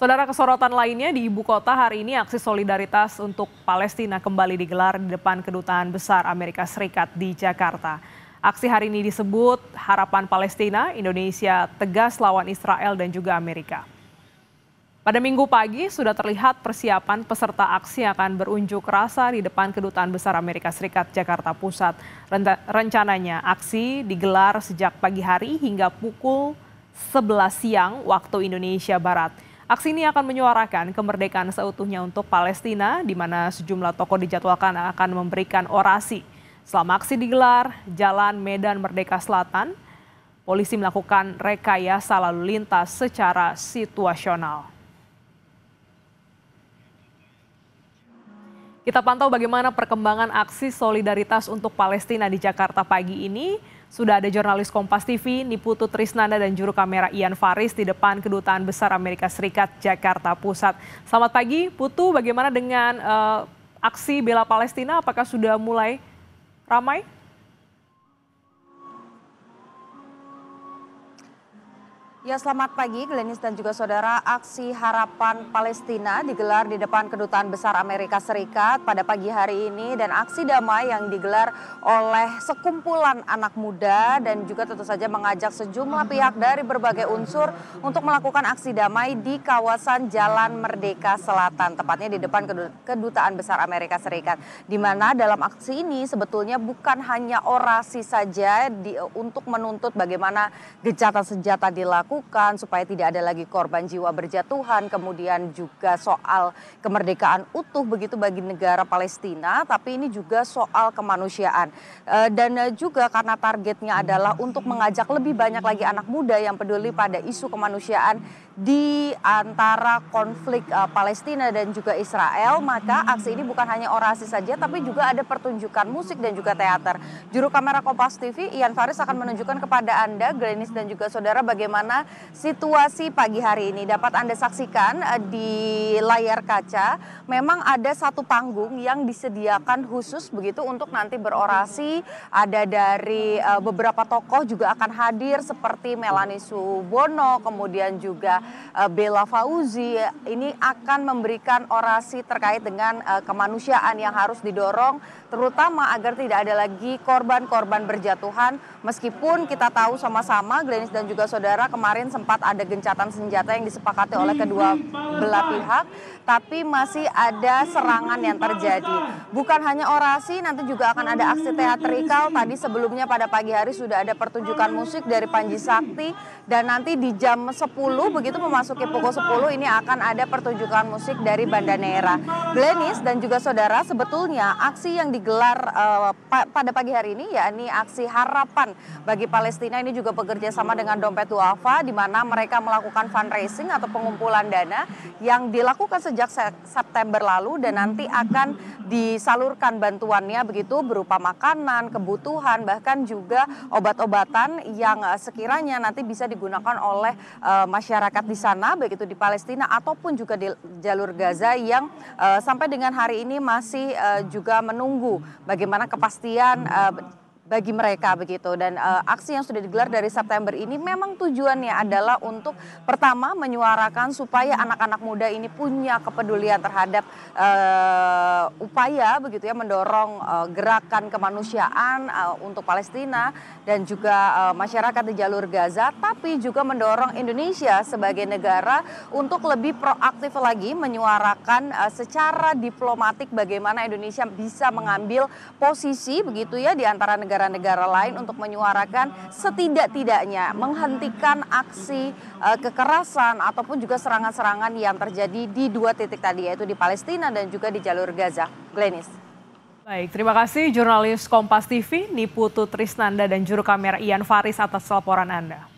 Saudara, kesorotan lainnya di ibu kota hari ini aksi solidaritas untuk Palestina kembali digelar di depan Kedutaan Besar Amerika Serikat di Jakarta. Aksi hari ini disebut Harapan Palestina, Indonesia tegas lawan Israel dan juga Amerika. Pada Minggu pagi sudah terlihat persiapan peserta aksi akan berunjuk rasa di depan Kedutaan Besar Amerika Serikat Jakarta Pusat. Rencananya aksi digelar sejak pagi hari hingga pukul 11 siang waktu Indonesia Barat. Aksi ini akan menyuarakan kemerdekaan seutuhnya untuk Palestina, di mana sejumlah tokoh dijadwalkan akan memberikan orasi. Selama aksi digelar, Jalan Medan Merdeka Selatan, polisi melakukan rekayasa lalu lintas secara situasional. Kita pantau bagaimana perkembangan aksi solidaritas untuk Palestina di Jakarta pagi ini. Sudah ada jurnalis Kompas TV, Niputu Trisnanda dan juru kamera Ian Faris di depan Kedutaan Besar Amerika Serikat Jakarta Pusat. Selamat pagi, Putu. Bagaimana dengan aksi bela Palestina? Apakah sudah mulai ramai? Ya, selamat pagi Glenis dan juga saudara. Aksi Harapan Palestina digelar di depan Kedutaan Besar Amerika Serikat pada pagi hari ini, dan aksi damai yang digelar oleh sekumpulan anak muda dan juga tentu saja mengajak sejumlah pihak dari berbagai unsur untuk melakukan aksi damai di kawasan Jalan Merdeka Selatan, tepatnya di depan Kedutaan Besar Amerika Serikat. Di mana dalam aksi ini sebetulnya bukan hanya orasi saja untuk menuntut bagaimana gencatan senjata dilakukan supaya tidak ada lagi korban jiwa berjatuhan, kemudian juga soal kemerdekaan utuh begitu bagi negara Palestina, tapi ini juga soal kemanusiaan. Dan juga karena targetnya adalah untuk mengajak lebih banyak lagi anak muda yang peduli pada isu kemanusiaan di antara konflik Palestina dan juga Israel, maka aksi ini bukan hanya orasi saja tapi juga ada pertunjukan musik dan juga teater. Juru kamera Kompas TV Ian Faris akan menunjukkan kepada Anda, Glenis dan juga saudara, bagaimana situasi pagi hari ini. Dapat Anda saksikan di layar kaca, memang ada satu panggung yang disediakan khusus begitu untuk nanti berorasi. Ada dari beberapa tokoh juga akan hadir seperti Melanie Subono, kemudian juga Bella Fauzi. Ini akan memberikan orasi terkait dengan kemanusiaan yang harus didorong, terutama agar tidak ada lagi korban-korban berjatuhan. Meskipun kita tahu sama-sama, Glenis dan juga saudara, kemarin sempat ada gencatan senjata yang disepakati oleh kedua belah pihak, tapi masih ada serangan yang terjadi. Bukan hanya orasi, nanti juga akan ada aksi teatrikal. Tadi sebelumnya pada pagi hari sudah ada pertunjukan musik dari Panji Sakti, dan nanti di jam 10 begitu memasuki pukul 10 ini akan ada pertunjukan musik dari Banda Neira. Glenis dan juga saudara, sebetulnya aksi yang digelar pada pagi hari ini yakni aksi Harapan bagi Palestina ini juga bekerja sama dengan Dompet Duafa, di mana mereka melakukan fundraising atau pengumpulan dana yang dilakukan sejak September lalu, dan nanti akan disalurkan bantuannya begitu berupa makanan, kebutuhan, bahkan juga obat-obatan yang sekiranya nanti bisa digunakan oleh masyarakat di sana, baik itu di Palestina ataupun juga di jalur Gaza yang sampai dengan hari ini masih juga menunggu bagaimana kepastian bagi mereka begitu. Dan aksi yang sudah digelar dari September ini memang tujuannya adalah untuk pertama menyuarakan supaya anak-anak muda ini punya kepedulian terhadap upaya begitu ya mendorong gerakan kemanusiaan untuk Palestina dan juga masyarakat di jalur Gaza, tapi juga mendorong Indonesia sebagai negara untuk lebih proaktif lagi menyuarakan secara diplomatik bagaimana Indonesia bisa mengambil posisi begitu ya di antara negara-negara lain untuk menyuarakan setidak-tidaknya menghentikan aksi kekerasan ataupun juga serangan-serangan yang terjadi di dua titik tadi, yaitu di Palestina dan juga di jalur Gaza. Glenis. Baik, terima kasih jurnalis Kompas TV, Niputu Trisnanda dan juru kamera Ian Faris atas laporan Anda.